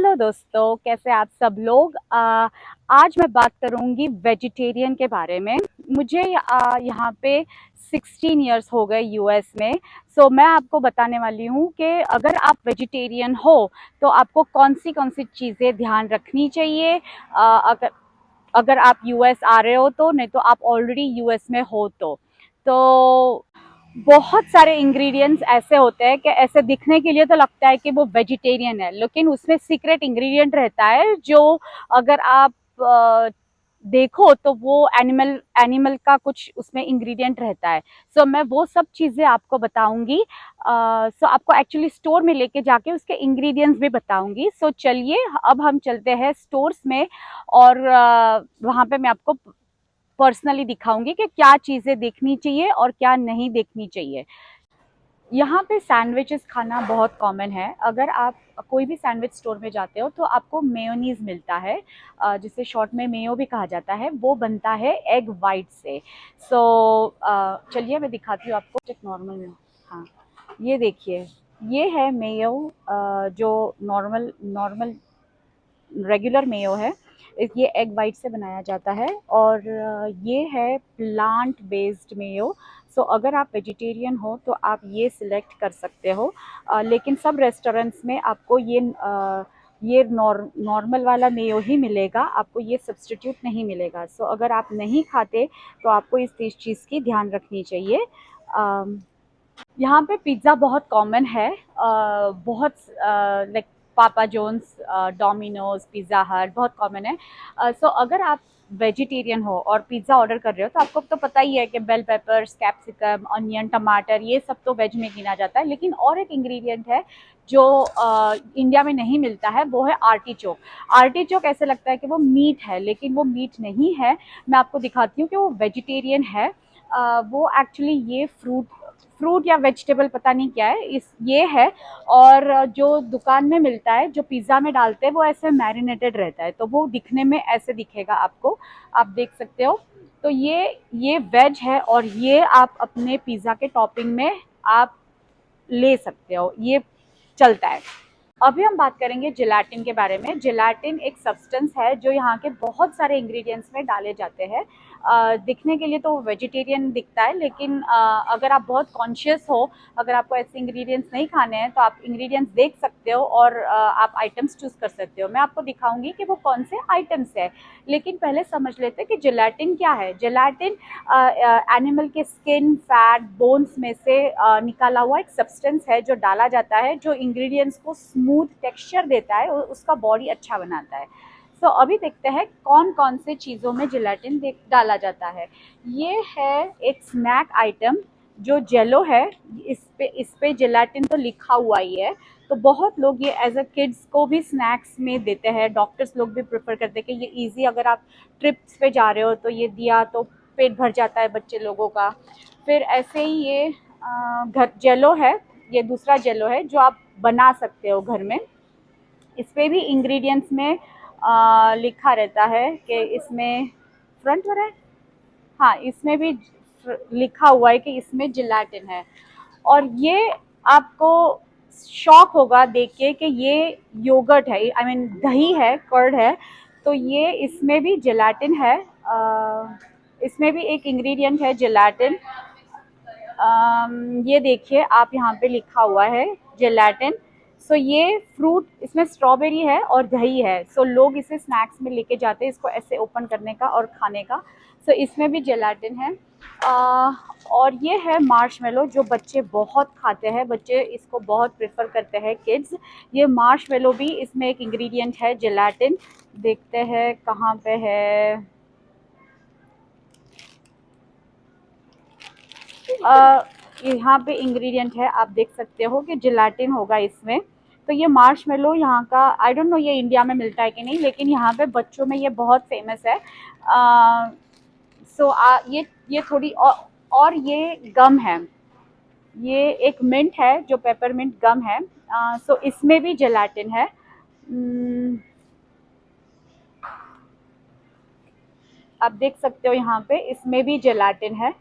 Hello दोस्तों, कैसे आप सब लोग। आज मैं बात करूंगी वेजिटेरियन के बारे में। मुझे यहाँ पे 16 इयर्स हो गए यूएस में। मैं आपको बताने वाली हूँ कि अगर आप वेजिटेरियन हो तो आपको कौन सी चीज़ें ध्यान रखनी चाहिए। अगर अगर आप यूएस आ रहे हो तो, नहीं तो आप ऑलरेडी यूएस में हो तो बहुत सारे इंग्रेडिएंट्स ऐसे होते हैं कि ऐसे दिखने के लिए तो लगता है कि वो वेजिटेरियन है, लेकिन उसमें सीक्रेट इंग्रेडिएंट रहता है जो अगर आप देखो तो वो एनिमल का कुछ उसमें इंग्रेडिएंट रहता है। मैं वो सब चीज़ें आपको बताऊंगी। आपको एक्चुअली स्टोर में लेके जाके उसके इंग्रेडिएंट्स भी बताऊंगी। चलिए अब हम चलते हैं स्टोर्स में और वहाँ पे मैं आपको पर्सनली दिखाऊंगी कि क्या चीज़ें देखनी चाहिए और क्या नहीं देखनी चाहिए। यहाँ पे सैंडविचेस खाना बहुत कॉमन है। अगर आप कोई भी सैंडविच स्टोर में जाते हो तो आपको मेयोनीज मिलता है, जिसे शॉर्ट में मेयो भी कहा जाता है। वो बनता है एग वाइट से। चलिए मैं दिखाती हूँ आपको एक नॉर्मल मेयो। हाँ, ये देखिए, ये है मेयो, जो नॉर्मल नॉर्मल रेगुलर मेयो है। ये एग वाइट से बनाया जाता है और ये है प्लांट बेस्ड मेयो। अगर आप वेजिटेरियन हो तो आप ये सिलेक्ट कर सकते हो। लेकिन सब रेस्टोरेंट्स में आपको ये नॉर्मल वाला मेयो ही मिलेगा, आपको ये सब्स्टिट्यूट नहीं मिलेगा। अगर आप नहीं खाते तो आपको इस चीज़ की ध्यान रखनी चाहिए। यहाँ पे पिज़्ज़ा बहुत कॉमन है। बहुत लाइक पापा जोन्स, डोमिनोज, पिज़्ज़ा हट बहुत कॉमन है। अगर आप वेजिटेरियन हो और पिज़्ज़ा ऑर्डर कर रहे हो तो आपको तो पता ही है कि बेल पेपर्स, कैप्सिकम, अनियन, टमाटर, ये सब तो वेज में गिना जाता है। लेकिन और एक इंग्रेडिएंट है जो इंडिया में नहीं मिलता है, वो है आर्टिचोक। आर्टिचोक ऐसे लगता है कि वो मीट है, लेकिन वो मीट नहीं है। मैं आपको दिखाती हूँ कि वो वेजिटेरियन है। वो एक्चुअली ये फ्रूट या वेजिटेबल पता नहीं क्या है, इस ये है। और जो दुकान में मिलता है, जो पिज़्ज़ा में डालते हैं, वो ऐसे मैरिनेटेड रहता है, तो वो दिखने में ऐसे दिखेगा आपको। आप देख सकते हो। तो ये वेज है और ये आप अपने पिज़्ज़ा के टॉपिंग में आप ले सकते हो, ये चलता है। अभी हम बात करेंगे जिलेटिन के बारे में। जिलेटिन एक सब्सटेंस है जो यहाँ के बहुत सारे इंग्रेडिएंट्स में डाले जाते हैं। दिखने के लिए तो वेजिटेरियन दिखता है, लेकिन अगर आप बहुत कॉन्शियस हो, अगर आपको ऐसे इंग्रेडिएंट्स नहीं खाने हैं तो आप इंग्रेडिएंट्स देख सकते हो और आप आइटम्स चूज कर सकते हो। मैं आपको दिखाऊंगी कि वो कौन से आइटम्स है, लेकिन पहले समझ लेते हैं कि जिलेटिन क्या है। जिलेटिन एनिमल के स्किन, फैट, बोन्स में से निकाला हुआ एक सब्सटेंस है जो डाला जाता है, जो इंग्रेडिएंट्स को स्मूथ टेक्सचर देता है और उसका बॉडी अच्छा बनाता है। अभी देखते हैं कौन कौन से चीज़ों में जिलेटिन डाला जाता है। ये है एक स्नैक आइटम जो जेलो है। इस पे जिलेटिन तो लिखा हुआ ही है। तो बहुत लोग ये एज अ किड्स को भी स्नैक्स में देते हैं। डॉक्टर्स लोग भी प्रेफर करते हैं कि ये इजी, अगर आप ट्रिप्स पे जा रहे हो तो ये दिया तो पेट भर जाता है बच्चे लोगों का। फिर ऐसे ही ये घर जेलो है। ये दूसरा जेलो है जो आप बना सकते हो घर में। इस पे भी इंग्रेडिएंट्स में लिखा रहता है कि इसमें फ्रंट हो रहा है। हाँ, इसमें भी लिखा हुआ है कि इसमें जिलेटिन है। और ये आपको शॉक होगा देख के कि ये योगर्ट है, आई मीन दही है, कर्ड है। तो ये इसमें भी जिलेटिन है। इसमें भी एक इंग्रेडिएंट है जिलेटिन। ये देखिए, आप यहाँ पे लिखा हुआ है जिलेटिन। ये फ्रूट, इसमें स्ट्रॉबेरी है और दही है। लोग इसे स्नैक्स में लेके जाते हैं, इसको ऐसे ओपन करने का और खाने का। इसमें भी जिलेटिन है। और ये है मार्शमेलो, जो बच्चे बहुत खाते हैं, बच्चे इसको बहुत प्रेफर करते हैं, किड्स। ये मार्शमेलो भी इसमें एक इंग्रेडिएंट है जिलेटिन। देखते हैं कहाँ पे है। यहाँ पे इंग्रेडिएंट है, आप देख सकते हो कि जिलेटिन होगा इसमें। तो ये मार्शमेलो यहाँ का, आई डोंट नो ये इंडिया में मिलता है कि नहीं, लेकिन यहाँ पे बच्चों में ये बहुत फेमस है। ये थोड़ी और ये गम है। ये एक मिंट है जो पेपरमिंट गम है। इसमें भी जिलेटिन है। आप देख सकते हो यहाँ पे इसमें भी जिलेटिन है।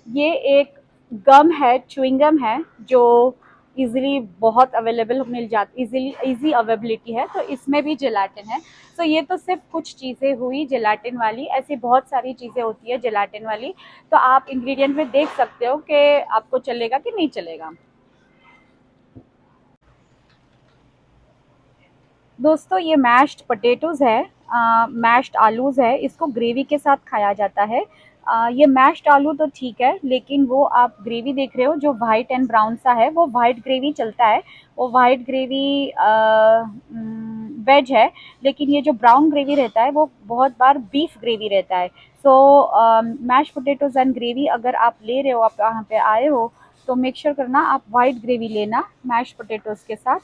ये एक गम है, च्युइंग गम है, जो इजीली बहुत अवेलेबल मिल जाती, इजी अवेलेबिलिटी है, तो इसमें भी जेलाटिन है। तो ये तो सिर्फ कुछ चीज़ें हुई जेलाटिन वाली, ऐसी बहुत सारी चीज़ें होती है जेलाटिन वाली। तो आप इंग्रेडिएंट में देख सकते हो कि आपको चलेगा कि नहीं चलेगा। दोस्तों ये मैश्ड पोटैटोज़ है, मैश्ड आलूज़ है, इसको ग्रेवी के साथ खाया जाता है। ये मैश्ड आलू तो ठीक है, लेकिन वो आप ग्रेवी देख रहे हो जो वाइट एंड ब्राउन सा है, वो वाइट ग्रेवी चलता है। वो वाइट ग्रेवी वेज है, लेकिन ये जो ब्राउन ग्रेवी रहता है वो बहुत बार बीफ ग्रेवी रहता है। सो मैश्ड पोटैटोज़ एंड ग्रेवी अगर आप ले रहे हो, आप यहाँ पे आए हो, तो मेक श्योर करना आप वाइट ग्रेवी लेना मैश्ड पोटैटोज़ के साथ,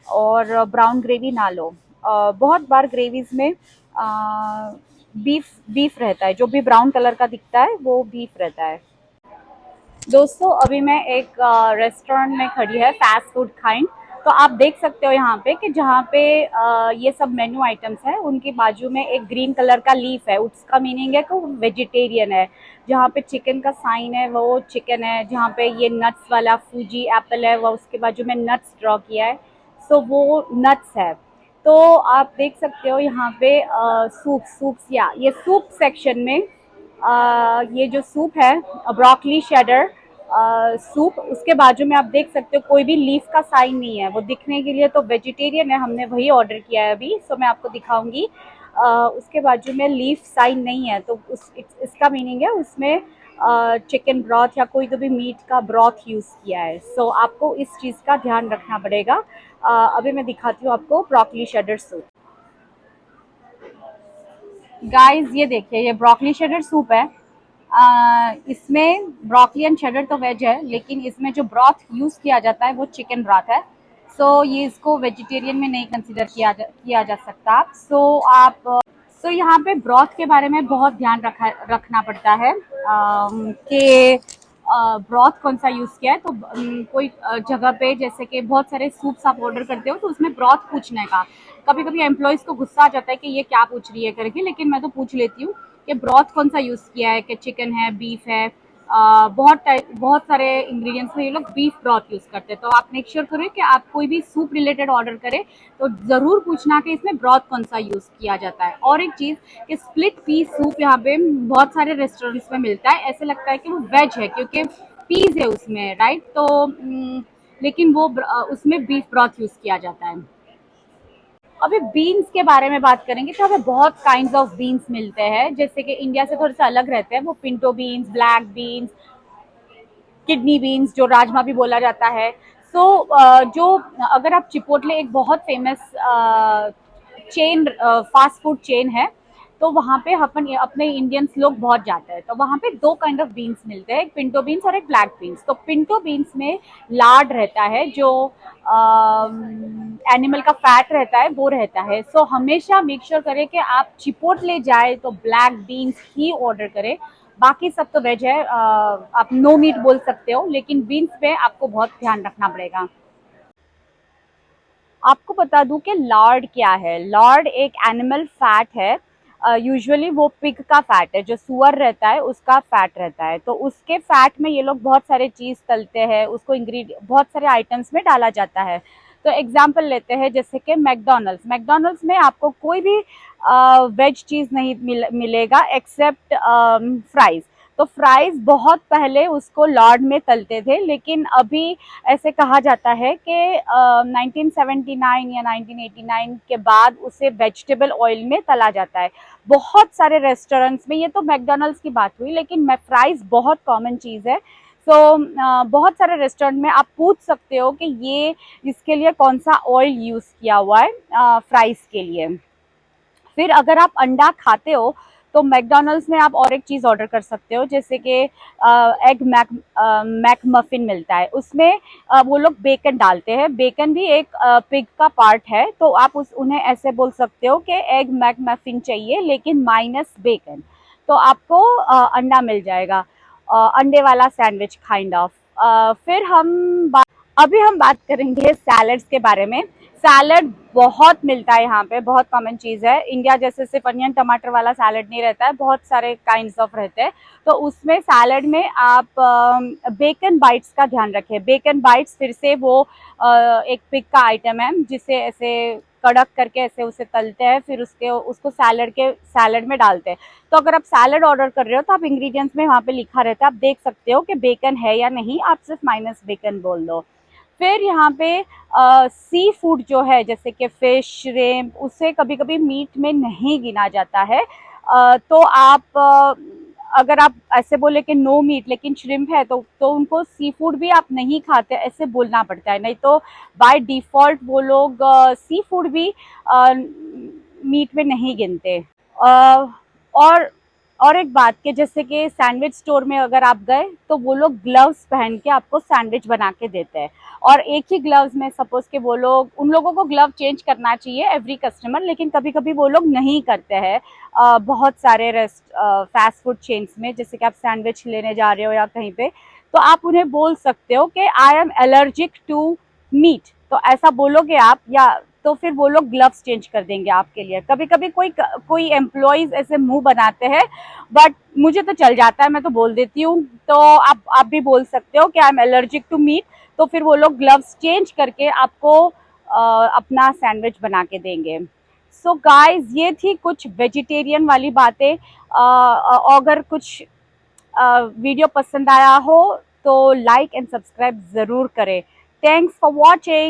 और ब्राउन ग्रेवी ना लो। बहुत बार ग्रेवीज़ में बीफ बीफ रहता है, जो भी ब्राउन कलर का दिखता है वो बीफ रहता है। दोस्तों अभी मैं एक रेस्टोरेंट में खड़ी है, फास्ट फूड काइंड। तो आप देख सकते हो यहाँ पे कि जहाँ पे ये सब मेन्यू आइटम्स है, उनके बाजू में एक ग्रीन कलर का लीफ है, उसका मीनिंग है कि वो वेजिटेरियन है। जहाँ पे चिकन का साइन है वो चिकन है, जहाँ पे ये नट्स वाला फूजी एप्पल है वो उसके बाजू में नट्स ड्रॉ किया है, सो वो नट्स है। तो आप देख सकते हो यहाँ पे सूप्स, या ये सूप सेक्शन में ये जो सूप है ब्रोकली शेडर सूप, उसके बाजू में आप देख सकते हो कोई भी लीफ का साइन नहीं है। वो दिखने के लिए तो वेजिटेरियन है, हमने वही ऑर्डर किया है अभी, सो मैं आपको दिखाऊंगी। उसके बाजू में लीफ साइन नहीं है, तो इसका मीनिंग है उसमें चिकन ब्रॉथ या कोई तो भी मीट का ब्रॉथ यूज़ किया है। सो आपको इस चीज़ का ध्यान रखना पड़ेगा। अभी मैं दिखाती हूँ आपको ब्रोकली शेडर सूप। गाइस ये देखिए, ये ब्रोकली शेडर सूप है। इसमें ब्रोकली एंड शेडर तो वेज है, लेकिन इसमें जो ब्रॉथ यूज़ किया जाता है वो चिकन ब्रॉथ है। सो ये इसको वेजिटेरियन में नहीं कंसिडर किया जा सकता। सो यहाँ पे ब्रॉथ के बारे में बहुत ध्यान रखना पड़ता है कि ब्रॉथ कौन सा यूज़ किया है। तो कोई जगह पे जैसे कि बहुत सारे सूप्स आप ऑर्डर करते हो, तो उसमें ब्रॉथ पूछने का, कभी कभी एम्प्लॉयज़ को गुस्सा आ जाता है कि ये क्या पूछ रही है करके, लेकिन मैं तो पूछ लेती हूँ कि ब्रॉथ कौन सा यूज़ किया है, कि चिकन है, बीफ है। बहुत सारे इंग्रेडिएंट्स में ये लोग बीफ ब्रॉथ यूज़ करते हैं। तो आप मेक श्योर करें कि आप कोई भी सूप रिलेटेड ऑर्डर करें तो ज़रूर पूछना कि इसमें ब्रॉथ कौन सा यूज़ किया जाता है। और एक चीज़ कि स्प्लिट पीस सूप यहाँ पे बहुत सारे रेस्टोरेंट्स में मिलता है, ऐसे लगता है कि वो वेज है क्योंकि पीस है उसमें, राइट। तो लेकिन वो उसमें बीफ ब्रॉथ यूज़ किया जाता है। अभी बीन्स के बारे में बात करेंगे तो हमें बहुत काइंड्स ऑफ बीन्स मिलते हैं, जैसे कि इंडिया से थोड़े से अलग रहते हैं वो। Pinto beans, black beans, kidney beans जो राजमा भी बोला जाता है। सो जो अगर आप चिपोटले, एक बहुत famous chain, fast food chain है, तो वहाँ पे अपन अपने इंडियंस लोग बहुत जाते हैं। तो वहाँ पे दो काइंड ऑफ बीन्स मिलते हैं, एक पिंटो बीन्स और एक ब्लैक बीन्स। तो पिंटो बीन्स में लार्ड रहता है, जो एनिमल का फैट रहता है वो रहता है। सो हमेशा मेक श्योर करें कि आप चिपोटले जाए तो ब्लैक बीन्स ही ऑर्डर करें। बाकी सब तो वेज है, आप नो मीट बोल सकते हो, लेकिन बीन्स पे आपको बहुत ध्यान रखना पड़ेगा। आपको बता दूं कि लॉर्ड क्या है। लॉर्ड एक एनिमल फैट है, यूजुअली वो पिग का फैट है, जो सुअर रहता है उसका फैट रहता है। तो उसके फैट में ये लोग बहुत सारे चीज़ तलते हैं, उसको इंग्रेडिएंट बहुत सारे आइटम्स में डाला जाता है। तो एग्जाम्पल लेते हैं जैसे कि मैकडोनल्ड्स। मैकडोनल्ड्स में आपको कोई भी वेज चीज़ नहीं मिलेगा एक्सेप्ट फ्राइज़। तो फ्राइज़ बहुत पहले उसको लॉर्ड में तलते थे, लेकिन अभी ऐसे कहा जाता है कि 1979 या 1989 के बाद उसे वेजिटेबल ऑयल में तला जाता है बहुत सारे रेस्टोरेंट्स में। ये तो मैकडोनल्ड्स की बात हुई, लेकिन फ्राइज़ बहुत कॉमन चीज़ है। सो बहुत सारे रेस्टोरेंट में आप पूछ सकते हो कि ये इसके लिए कौन सा ऑयल यूज़ किया हुआ है फ्राइज़ के लिए। फिर अगर आप अंडा खाते हो तो मैकडोनल्ड्स में आप और एक चीज़ ऑर्डर कर सकते हो, जैसे कि एग मैक मफिन मिलता है, उसमें वो लोग बेकन डालते हैं। बेकन भी एक पिग का पार्ट है, तो आप उन्हें ऐसे बोल सकते हो कि एग मैक मफिन चाहिए लेकिन माइनस बेकन, तो आपको अंडा मिल जाएगा, अंडे वाला सैंडविच काइंड ऑफ। फिर हम अभी हम बात करेंगे सैलड्स के बारे में। सैलड बहुत मिलता है यहाँ पे, बहुत कॉमन चीज़ है। इंडिया जैसे सिर्फ अनियन टमाटर वाला सैलड नहीं रहता है, बहुत सारे काइंड्स ऑफ रहते हैं। तो उसमें सैलड में आप बेकन बाइट्स का ध्यान रखें। बेकन बाइट्स फिर से वो एक पिग का आइटम है जिसे ऐसे कड़क करके ऐसे उसे तलते हैं, फिर उसको सैलड में डालते हैं। तो अगर आप सैलड ऑर्डर कर रहे हो तो आप इंग्रेडिएंट्स में वहाँ पे लिखा रहता है, आप देख सकते हो कि बेकन है या नहीं, आप सिर्फ माइनस बेकन बोल दो। फिर यहाँ पे सी फूड जो है जैसे कि फिश, श्रिम्प, उसे कभी कभी मीट में नहीं गिना जाता है। तो आप अगर आप ऐसे बोले कि नो मीट लेकिन श्रिम्प है तो उनको सी फूड भी आप नहीं खाते ऐसे बोलना पड़ता है, नहीं तो बाय डिफ़ॉल्ट वो लोग सी फूड भी मीट में नहीं गिनते। अ, और और एक बात कि जैसे कि सैंडविच स्टोर में अगर आप गए तो वो लोग ग्लव्स पहन के आपको सैंडविच बना के देते हैं, और एक ही ग्लव्स में सपोज के वो लोग, उन लोगों को ग्लव चेंज करना चाहिए एवरी कस्टमर, लेकिन कभी कभी वो लोग नहीं करते हैं। बहुत सारे फास्ट फूड चेन्स में जैसे कि आप सैंडविच लेने जा रहे हो या कहीं पे, तो आप उन्हें बोल सकते हो कि I am allergic to meat, तो ऐसा बोलोगे आप, या तो फिर वो लोग ग्लव्स चेंज कर देंगे आपके लिए। कभी कभी कोई कोई एम्प्लॉयज ऐसे मुंह बनाते हैं, बट मुझे तो चल जाता है, मैं तो बोल देती हूँ। तो आप भी बोल सकते हो कि I am allergic to meat, तो फिर वो लोग ग्लव्स चेंज करके आपको अपना सैंडविच बना के देंगे। सो गाइस, ये थी कुछ वेजिटेरियन वाली बातें। अगर कुछ वीडियो पसंद आया हो तो लाइक एंड सब्सक्राइब ज़रूर करें। Thanks for watching.